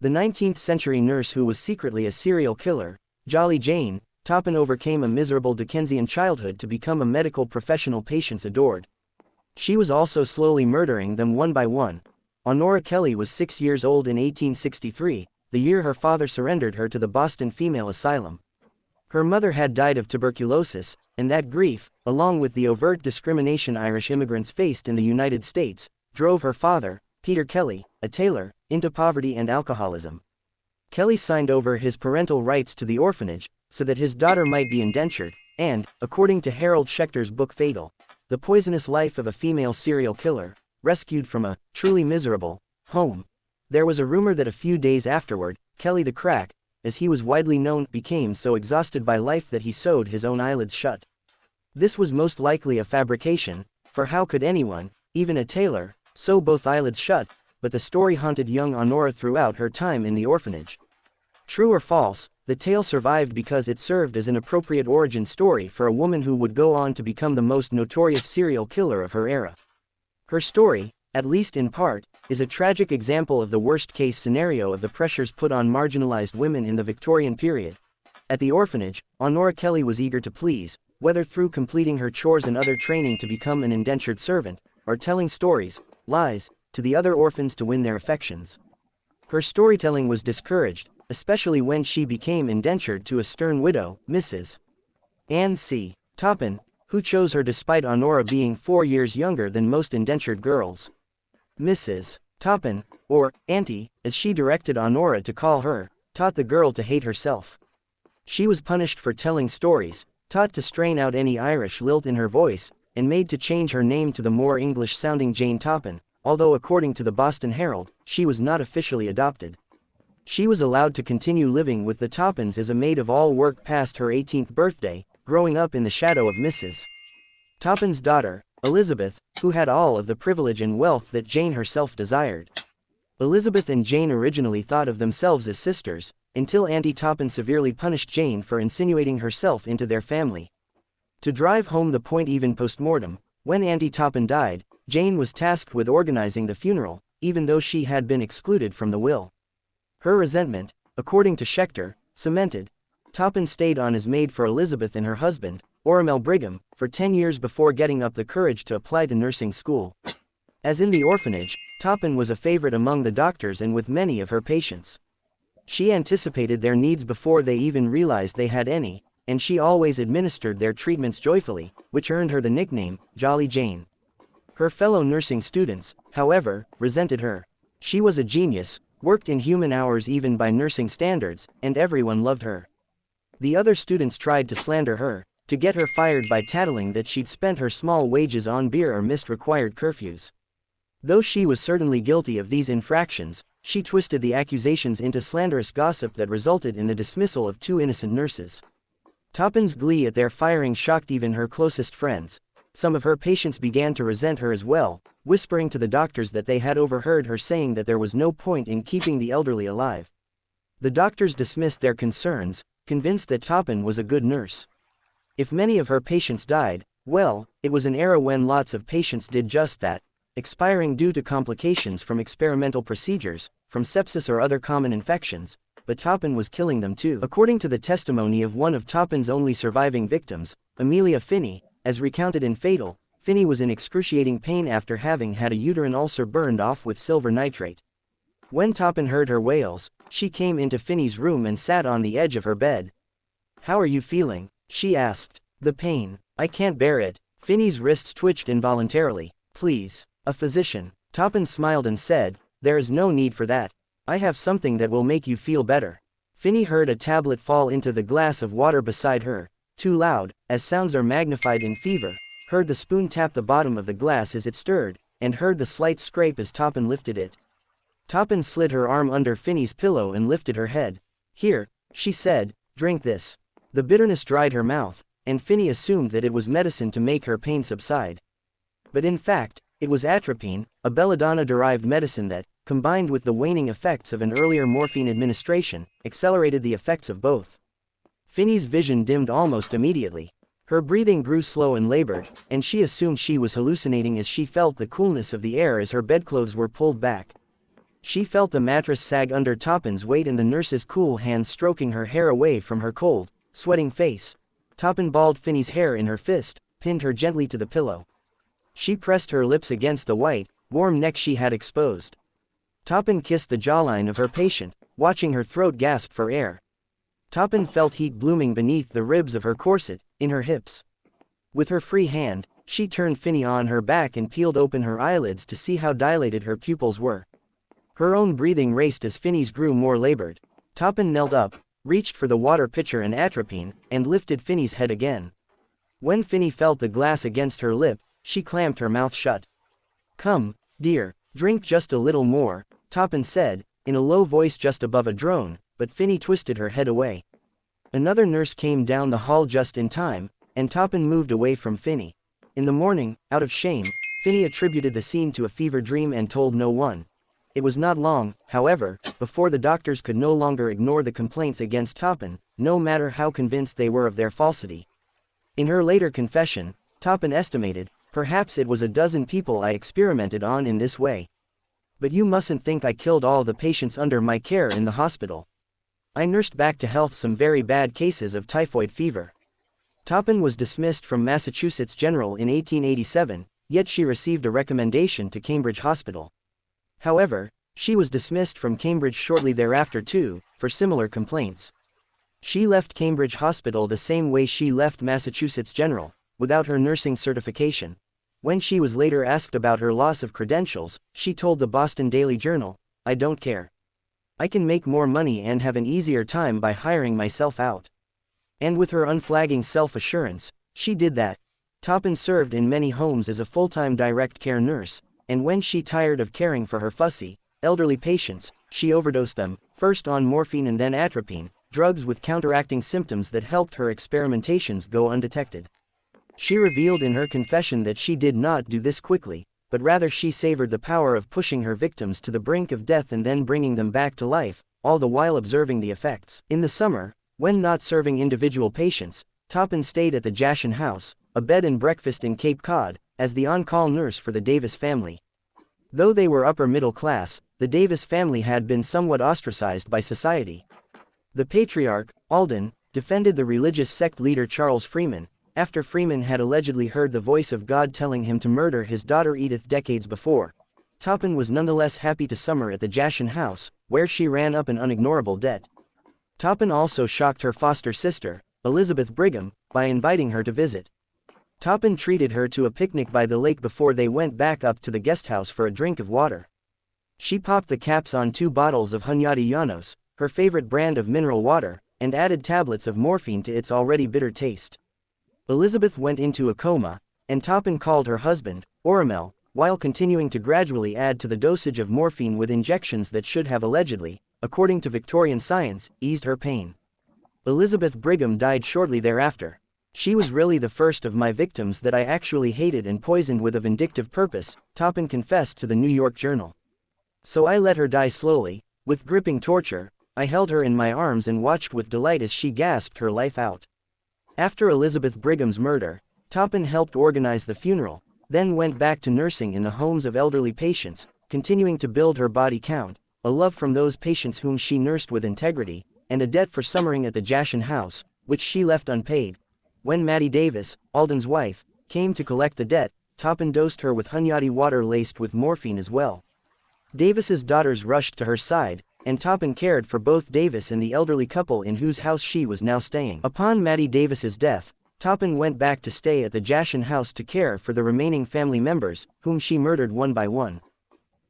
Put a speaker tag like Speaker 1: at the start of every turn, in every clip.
Speaker 1: The 19th-century nurse who was secretly a serial killer, Jolly Jane Toppan overcame a miserable Dickensian childhood to become a medical professional patients adored. She was also slowly murdering them one by one. Honora Kelly was 6 years old in 1863, the year her father surrendered her to the Boston Female Asylum. Her mother had died of tuberculosis, and that grief, along with the overt discrimination Irish immigrants faced in the United States, drove her father, Peter Kelly, a tailor, into poverty and alcoholism. Kelly signed over his parental rights to the orphanage, so that his daughter might be indentured, and, according to Harold Schechter's book Fatal, The Poisonous Life of a Female Serial Killer, rescued from a truly miserable home. There was a rumor that a few days afterward, Kelly the Crack, as he was widely known, became so exhausted by life that he sewed his own eyelids shut. This was most likely a fabrication, for how could anyone, even a tailor, sew both eyelids shut? But the story haunted young Honora throughout her time in the orphanage. True or false, the tale survived because it served as an appropriate origin story for a woman who would go on to become the most notorious serial killer of her era. Her story, at least in part, is a tragic example of the worst-case scenario of the pressures put on marginalized women in the Victorian period. At the orphanage, Honora Kelly was eager to please, whether through completing her chores and other training to become an indentured servant, or telling stories, lies, to the other orphans to win their affections. Her storytelling was discouraged, especially when she became indentured to a stern widow, Mrs. Anne C. Toppan, who chose her despite Honora being 4 years younger than most indentured girls. Mrs. Toppan, or Auntie, as she directed Honora to call her, taught the girl to hate herself. She was punished for telling stories, taught to strain out any Irish lilt in her voice, and made to change her name to the more English-sounding Jane Toppan, although according to the Boston Herald, she was not officially adopted. She was allowed to continue living with the Toppans as a maid-of-all-work past her 18th birthday, growing up in the shadow of Mrs. Toppan's daughter, Elizabeth, who had all of the privilege and wealth that Jane herself desired. Elizabeth and Jane originally thought of themselves as sisters, until Auntie Toppan severely punished Jane for insinuating herself into their family. To drive home the point even post-mortem, when Auntie Toppan died, Jane was tasked with organizing the funeral, even though she had been excluded from the will. Her resentment, according to Schechter, cemented. Toppan stayed on as maid for Elizabeth and her husband, Ormel Brigham, for 10 years before getting up the courage to apply to nursing school. As in the orphanage, Toppan was a favorite among the doctors and with many of her patients. She anticipated their needs before they even realized they had any, and she always administered their treatments joyfully, which earned her the nickname, Jolly Jane. Her fellow nursing students, however, resented her. She was a genius, worked in human hours even by nursing standards, and everyone loved her. The other students tried to slander her, to get her fired by tattling that she'd spent her small wages on beer or missed required curfews. Though she was certainly guilty of these infractions, she twisted the accusations into slanderous gossip that resulted in the dismissal of 2 innocent nurses. Toppan's glee at their firing shocked even her closest friends. Some of her patients began to resent her as well, whispering to the doctors that they had overheard her saying that there was no point in keeping the elderly alive. The doctors dismissed their concerns, convinced that Toppan was a good nurse. If many of her patients died, well, it was an era when lots of patients did just that, expiring due to complications from experimental procedures, from sepsis or other common infections, but Toppan was killing them too. According to the testimony of one of Toppan's only surviving victims, Amelia Finney, as recounted in Fatal, Finney was in excruciating pain after having had a uterine ulcer burned off with silver nitrate. When Toppan heard her wails, she came into Finney's room and sat on the edge of her bed. "How are you feeling?" she asked. "The pain. I can't bear it." Finney's wrists twitched involuntarily. "Please. A physician." Toppan smiled and said, "There is no need for that. I have something that will make you feel better." Finney heard a tablet fall into the glass of water beside her, too loud, as sounds are magnified in fever, heard the spoon tap the bottom of the glass as it stirred, and heard the slight scrape as Toppan lifted it. Toppan slid her arm under Finney's pillow and lifted her head. "Here," she said, "drink this." The bitterness dried her mouth, and Finney assumed that it was medicine to make her pain subside. But in fact, it was atropine, a belladonna-derived medicine that, combined with the waning effects of an earlier morphine administration, accelerated the effects of both. Finney's vision dimmed almost immediately. Her breathing grew slow and labored, and she assumed she was hallucinating as she felt the coolness of the air as her bedclothes were pulled back. She felt the mattress sag under Toppan's weight and the nurse's cool hands stroking her hair away from her cold, sweating face. Toppan balled Finney's hair in her fist, pinned her gently to the pillow. She pressed her lips against the white, warm neck she had exposed. Toppan kissed the jawline of her patient, watching her throat gasp for air. Toppan felt heat blooming beneath the ribs of her corset, in her hips. With her free hand, she turned Finney on her back and peeled open her eyelids to see how dilated her pupils were. Her own breathing raced as Finney's grew more labored. Toppan knelt up, reached for the water pitcher and atropine, and lifted Finney's head again. When Finney felt the glass against her lip, she clamped her mouth shut. "Come, dear, drink just a little more," Toppan said, in a low voice just above a drone, but Finney twisted her head away. Another nurse came down the hall just in time, and Toppan moved away from Finney. In the morning, out of shame, Finney attributed the scene to a fever dream and told no one. It was not long, however, before the doctors could no longer ignore the complaints against Toppan, no matter how convinced they were of their falsity. In her later confession, Toppan estimated, "Perhaps it was a dozen people I experimented on in this way. But you mustn't think I killed all the patients under my care in the hospital. I nursed back to health some very bad cases of typhoid fever." Toppan was dismissed from Massachusetts General in 1887, yet she received a recommendation to Cambridge Hospital. However, she was dismissed from Cambridge shortly thereafter too, for similar complaints. She left Cambridge Hospital the same way she left Massachusetts General, without her nursing certification. When she was later asked about her loss of credentials, she told the Boston Daily Journal, "I don't care. I can make more money and have an easier time by hiring myself out." And with her unflagging self-assurance, she did that. Toppan served in many homes as a full-time direct care nurse, and when she tired of caring for her fussy, elderly patients, she overdosed them, first on morphine and then atropine, drugs with counteracting symptoms that helped her experimentations go undetected. She revealed in her confession that she did not do this quickly, but rather she savored the power of pushing her victims to the brink of death and then bringing them back to life, all the while observing the effects. In the summer, when not serving individual patients, Toppan stayed at the Jashan House, a bed and breakfast in Cape Cod, as the on-call nurse for the Davis family. Though they were upper middle class, the Davis family had been somewhat ostracized by society. The patriarch, Alden, defended the religious sect leader Charles Freeman, after Freeman had allegedly heard the voice of God telling him to murder his daughter Edith decades before. Toppan was nonetheless happy to summer at the Jashan House, where she ran up an unignorable debt. Toppan also shocked her foster sister, Elizabeth Brigham, by inviting her to visit. Toppan treated her to a picnic by the lake before they went back up to the guest house for a drink of water. She popped the caps on 2 bottles of Hunyadi Llanos, her favorite brand of mineral water, and added tablets of morphine to its already bitter taste. Elizabeth went into a coma, and Toppan called her husband, Oromel, while continuing to gradually add to the dosage of morphine with injections that should have allegedly, according to Victorian science, eased her pain. Elizabeth Brigham died shortly thereafter. "She was really the first of my victims that I actually hated and poisoned with a vindictive purpose," Toppan confessed to the New York Journal. "So I let her die slowly, with gripping torture. I held her in my arms and watched with delight as she gasped her life out." After Elizabeth Brigham's murder, Toppan helped organize the funeral, then went back to nursing in the homes of elderly patients, continuing to build her body count, a love from those patients whom she nursed with integrity, and a debt for summering at the Jashan House, which she left unpaid. When Mattie Davis, Alden's wife, came to collect the debt, Toppan dosed her with Hunyadi water laced with morphine as well. Davis's daughters rushed to her side, and Toppan cared for both Davis and the elderly couple in whose house she was now staying. Upon Mattie Davis's death, Toppan went back to stay at the Jashan House to care for the remaining family members, whom she murdered one by one.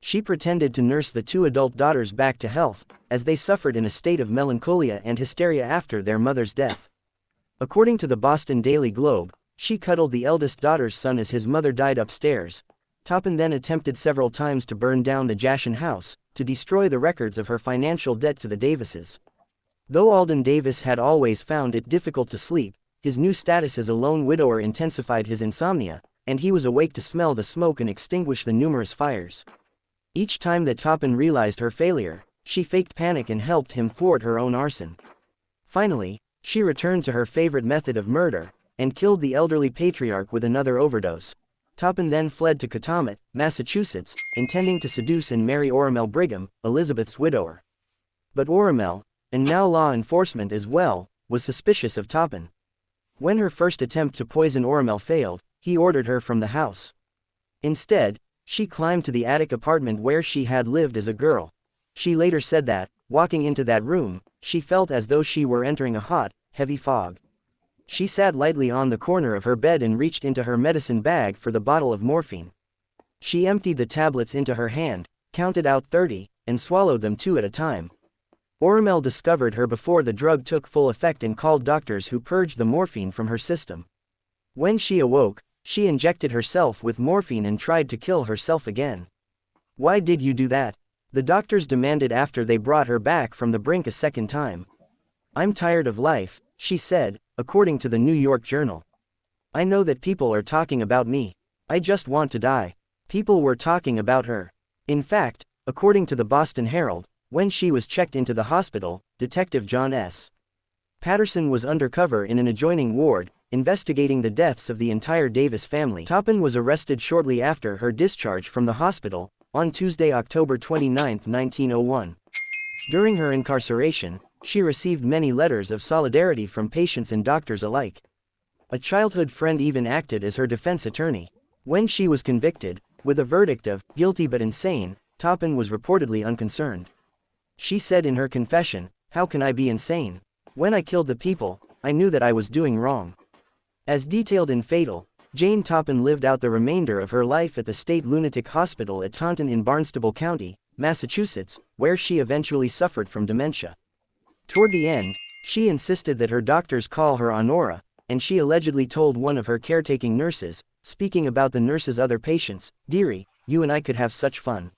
Speaker 1: She pretended to nurse the 2 adult daughters back to health, as they suffered in a state of melancholia and hysteria after their mother's death. According to the Boston Daily Globe, she cuddled the eldest daughter's son as his mother died upstairs. Toppan then attempted several times to burn down the Jashan House, to destroy the records of her financial debt to the Davises. Though Alden Davis had always found it difficult to sleep, his new status as a lone widower intensified his insomnia, and he was awake to smell the smoke and extinguish the numerous fires. Each time that Toppan realized her failure, she faked panic and helped him thwart her own arson. Finally, she returned to her favorite method of murder, and killed the elderly patriarch with another overdose. Toppan then fled to Catawba, Massachusetts, intending to seduce and marry Oromel Brigham, Elizabeth's widower. But Oromel, and now law enforcement as well, was suspicious of Toppan. When her first attempt to poison Oromel failed, he ordered her from the house. Instead, she climbed to the attic apartment where she had lived as a girl. She later said that, walking into that room, she felt as though she were entering a hot, heavy fog. She sat lightly on the corner of her bed and reached into her medicine bag for the bottle of morphine. She emptied the tablets into her hand, counted out 30, and swallowed them 2 at a time. Oromel discovered her before the drug took full effect and called doctors who purged the morphine from her system. When she awoke, she injected herself with morphine and tried to kill herself again. "Why did you do that?" the doctors demanded after they brought her back from the brink a second time. "I'm tired of life," she said, according to the New York Journal. "I know that people are talking about me. I just want to die." People were talking about her. In fact, according to the Boston Herald, when she was checked into the hospital, Detective John S. Patterson was undercover in an adjoining ward, investigating the deaths of the entire Davis family. Toppan was arrested shortly after her discharge from the hospital, on Tuesday, October 29, 1901. During her incarceration, she received many letters of solidarity from patients and doctors alike. A childhood friend even acted as her defense attorney. When she was convicted, with a verdict of guilty but insane, Toppan was reportedly unconcerned. She said in her confession, "How can I be insane? When I killed the people, I knew that I was doing wrong." As detailed in Fatal, Jane Toppan lived out the remainder of her life at the State Lunatic Hospital at Taunton in Barnstable County, Massachusetts, where she eventually suffered from dementia. Toward the end, she insisted that her doctors call her Honora, and she allegedly told one of her caretaking nurses, speaking about the nurse's other patients, "Dearie, you and I could have such fun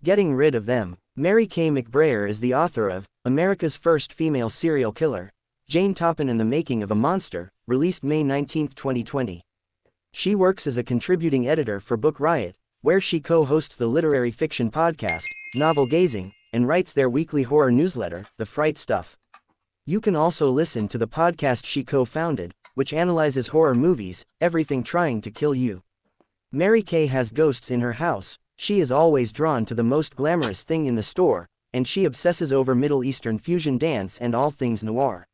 Speaker 1: getting rid of them." Mary Kay McBrayer is the author of America's First Female Serial Killer, Jane Toppan and the Making of a Monster, released May 19, 2020. She works as a contributing editor for Book Riot, where she co-hosts the literary fiction podcast, Novel Gazing, and writes their weekly horror newsletter, The Fright Stuff. You can also listen to the podcast she co-founded, which analyzes horror movies, Everything Trying to Kill You. Mary Kay has ghosts in her house. She is always drawn to the most glamorous thing in the store, and she obsesses over Middle Eastern fusion dance and all things noir.